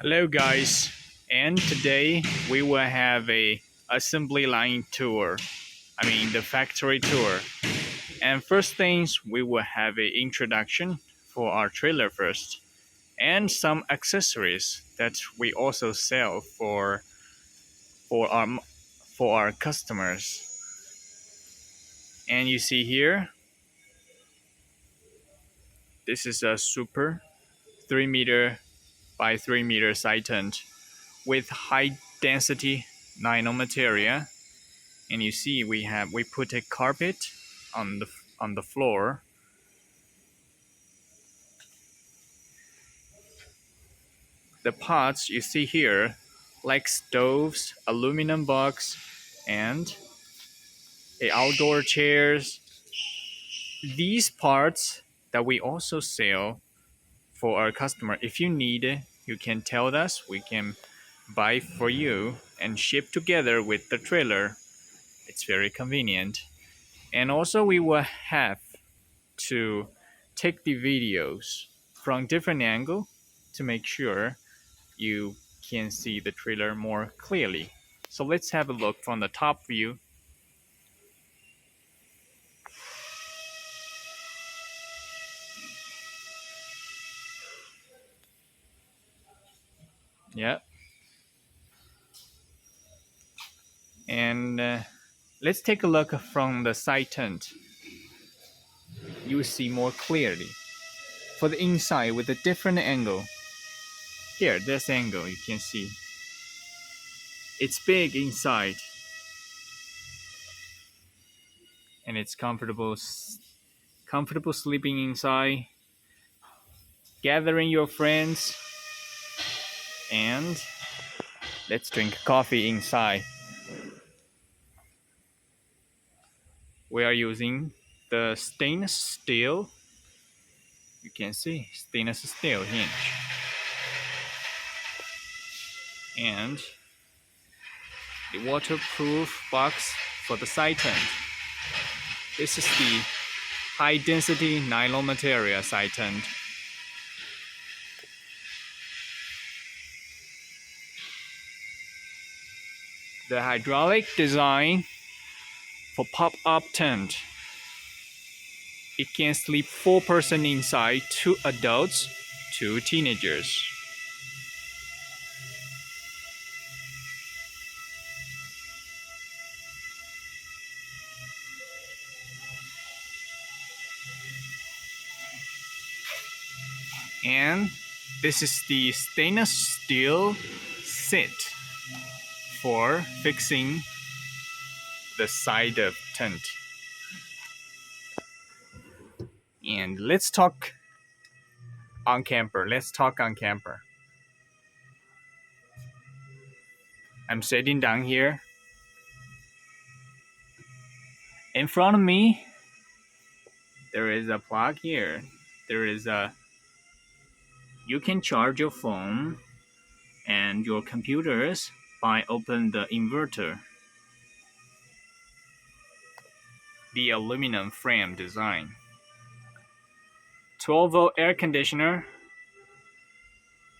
Hello guys, and today we will have a assembly line tour. The factory tour. And first things we will have a introduction for our trailer first, and some accessories that we also sell for our for our customers. And you see here, this is a super 3 meter by 3 meter side tent with high density nylon material. And you see we put a carpet on the floor. The parts you see here, like stoves, aluminum box, and a outdoor chairs. These parts that we also sell for our customer. If you need it, you can tell us. We can buy for you and ship together with the trailer. It's very convenient. And also we will have to take the videos from different angle to make sure you can see the trailer more clearly. So let's have a look from the top view. Yeah. And let's take a look from the side tent. You see more clearly. For the inside with a different angle. Here, this angle you can see. It's big inside. And it's comfortable sleeping inside, gathering your friends, and let's drink coffee inside. We are using the stainless steel. You can see stainless steel hinge and the waterproof box for the side tent. This is the high density nylon material side tent. The hydraulic design for pop-up tent. It can sleep 4 persons inside, 2 adults, 2 teenagers. And this is the stainless steel seat for fixing the side of tent. And let's talk on camper. I'm sitting down here. In front of me, there is a plug here. You can charge your phone and your computers by opening the inverter. The aluminum frame design. 12-volt air conditioner.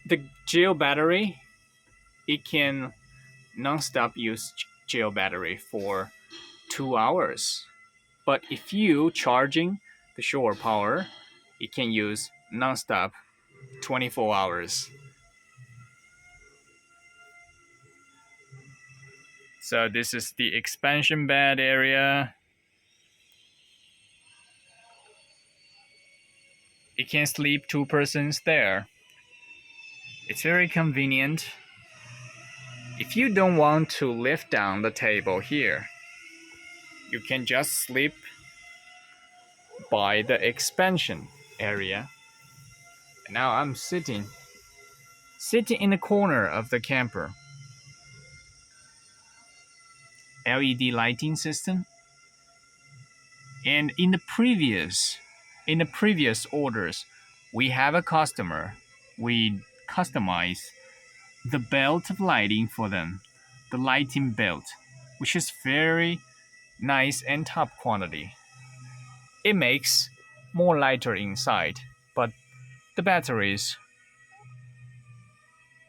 The gel battery, it can non-stop use gel battery for 2 hours. But if you charging the shore power, it can use non-stop 24 hours. So this is the expansion bed area. It can sleep 2 persons there. It's very convenient. If you don't want to lift down the table here, you can just sleep by the expansion area. And now I'm sitting in the corner of the camper. LED lighting system. And in the previous orders, we have a customer. We customize the belt of lighting for them, the lighting belt, which is very nice and top quality. It makes more lighter inside, but the batteries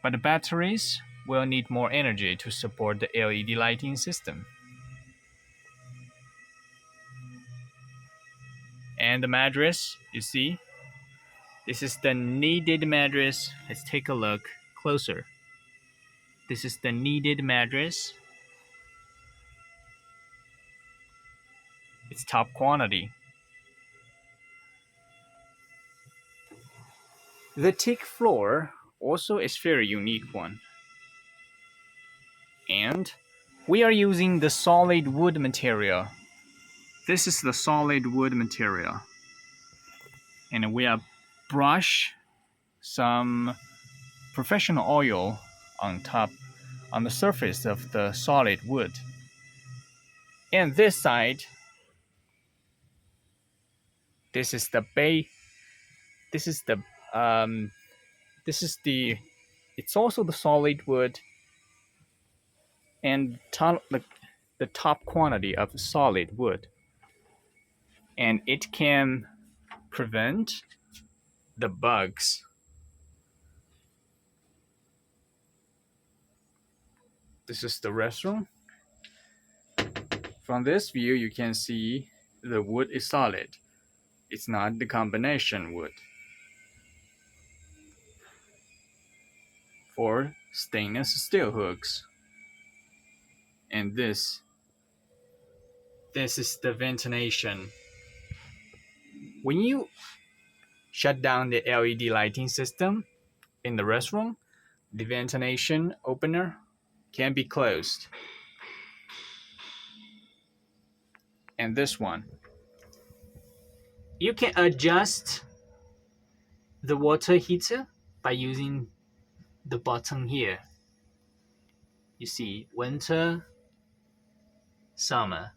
But the batteries will need more energy to support the LED lighting system. And the mattress, you see, this is the needed mattress. Let's take a look closer. This is the needed mattress. It's top quality. The teak floor also is very unique one. And we are using the solid wood material. This is the solid wood material. And we have brushed some professional oil on top, on the surface of the solid wood. And this side, this is the bay. This is the this is the. It's also the solid wood and the top quantity of solid wood, and it can prevent the bugs. This is the restroom. From this view, you can see the wood is solid. It's not the combination wood. For stainless steel hooks. And this is the ventilation. When you shut down the LED lighting system in the restroom, the ventilation opener can be closed. And this one, you can adjust the water heater by using the button here. You see winter, summer,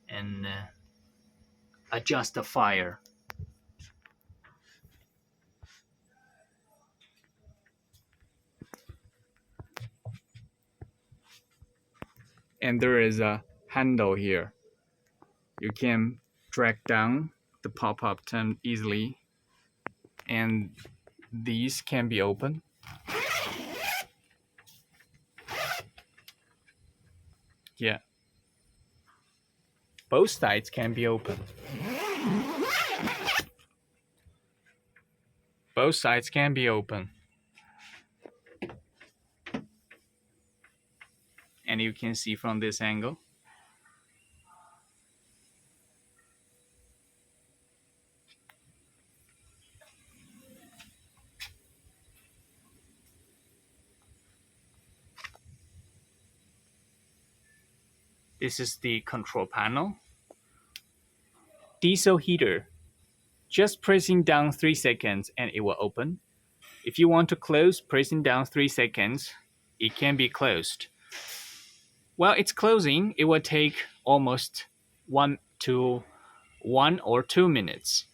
and adjust the fire. And there is a handle here. You can drag down the pop-up tent easily, and these can be opened. Yeah, both sides can be opened. Both sides can be open. And you can see from this angle. This is the control panel. Diesel heater. Just pressing down 3 seconds and it will open. If you want to close, pressing down 3 seconds, it can be closed. While it's closing, it will take almost 1 or 2 minutes.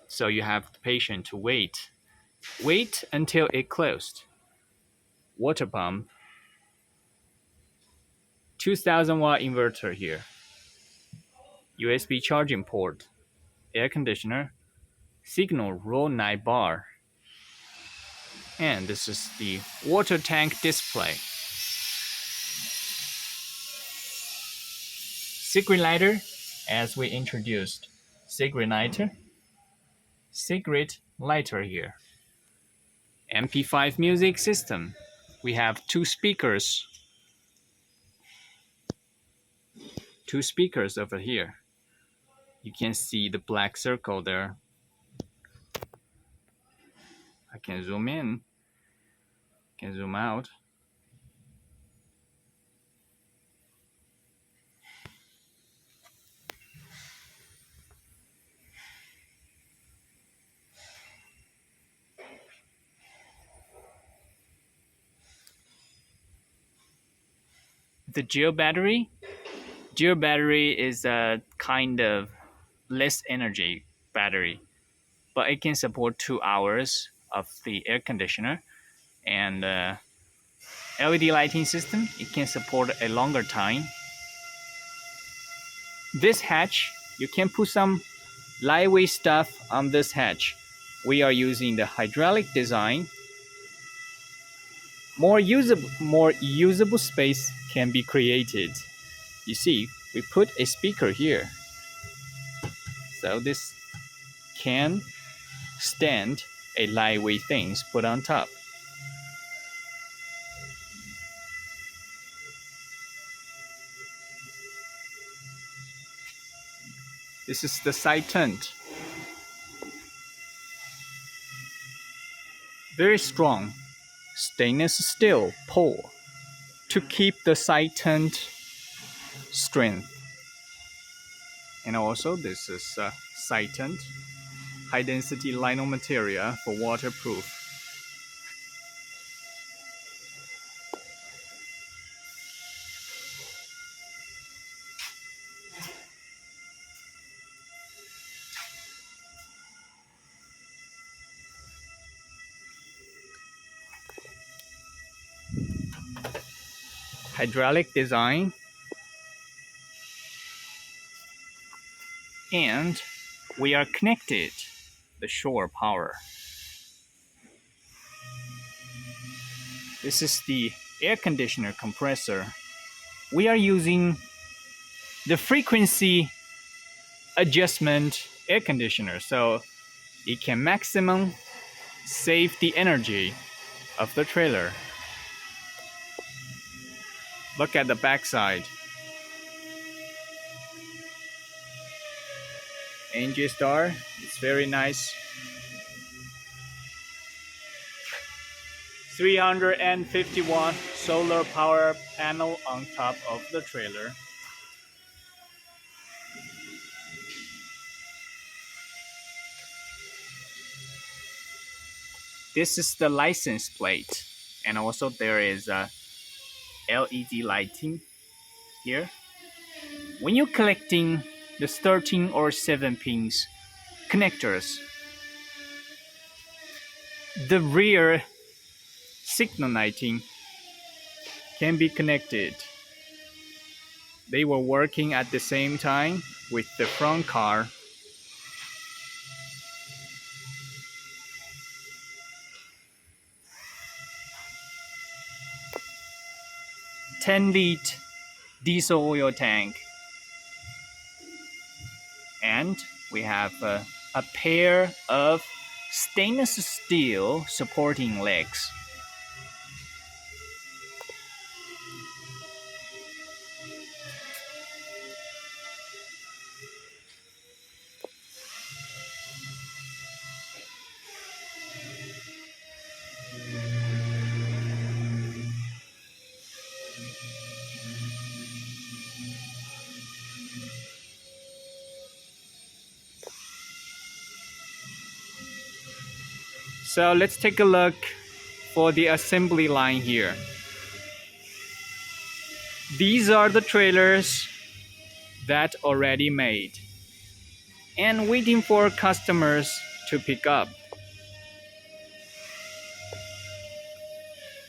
So you have the patient to wait. Wait until it closed. Water pump. 2000 watt inverter here. USB charging port. Air conditioner. Signal roll 9 bar. And this is the water tank display. Cigarette lighter, as we introduced. Cigarette lighter here. MP5 music system. We have two speakers over here. You can see the black circle there. I can zoom in, can zoom out. The gel battery is a kind of less energy battery, but it can support 2 hours of the air conditioner, and LED lighting system, it can support a longer time. This hatch, you can put some lightweight stuff. On this hatch we are using the hydraulic design. More usable space can be created. You see, we put a speaker here, so this can stand a lightweight things put on top. This is the side tent. Very strong stainless steel pole to keep the side tent strength. And also this is side tent, high density lino material for waterproof. Hydraulic design, and we are connected the shore power. This is the air conditioner compressor. We are using the frequency adjustment air conditioner, so it can maximum save the energy of the trailer. Look at the backside. njstar, it's very nice. 350-watt solar power panel on top of the trailer. This is the license plate, and also there is a LED lighting here. When you're collecting the 13 or 7 pins connectors, the rear signal lighting can be connected. They were working at the same time with the front car. $10-liter diesel oil tank, and we have a pair of stainless steel supporting legs. So let's take a look for the assembly line here. These are the trailers that already made and waiting for customers to pick up.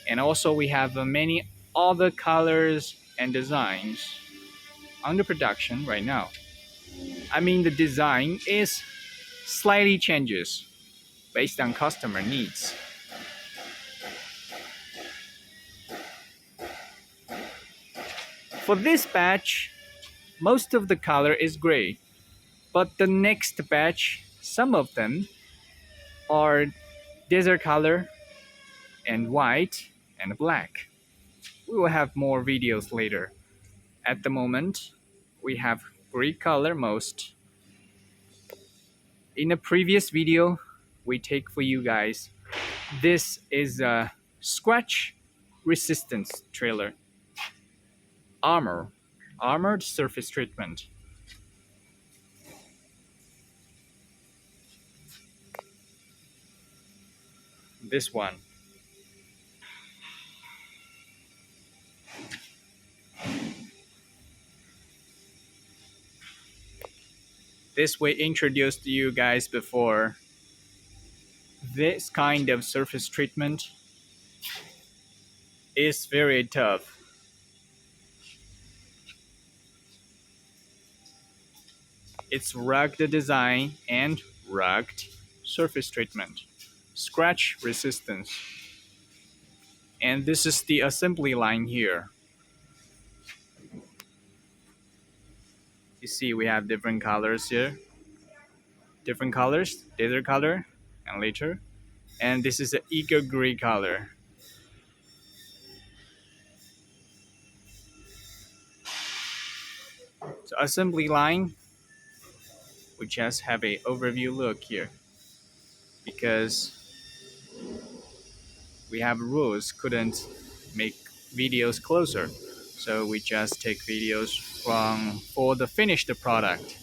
And also we have many other colors and designs under production right now. I mean, the design is slightly changes based on customer needs. For this batch, most of the color is gray, but the next batch, some of them are desert color and white and black. We will have more videos later. At the moment, we have gray color most. In a previous video, we take for you guys, this is a scratch resistance trailer. Armored surface treatment. This one. This we introduced to you guys before. This kind of surface treatment is very tough. It's rugged design and rugged surface treatment. Scratch resistance. And this is the assembly line here. You see we have different colors here. Different colors, later color and later. And this is the eco gray color. So assembly line, we just have a overview look here because we have rules couldn't make videos closer. So we just take videos from for the finished product.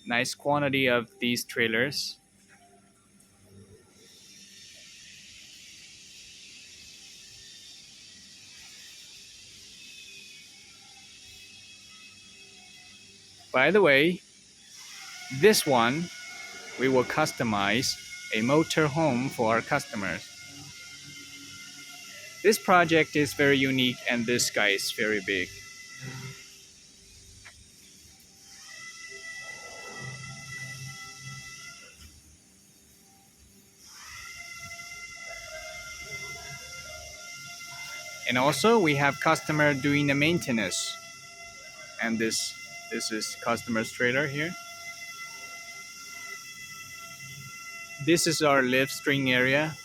Nice quantity of these trailers. By the way, this one we will customize a motor home for our customers. This project is very unique and this guy is very big. And also we have customer doing the maintenance. And this is customer's trailer here. This is our lift string area.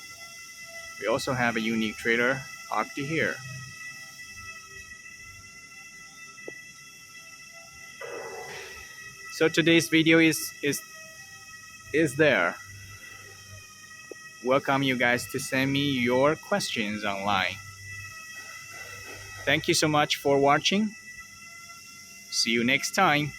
We also have a unique trailer parked here. So today's video is there. Welcome you guys to send me your questions online. Thank you so much for watching. See you next time.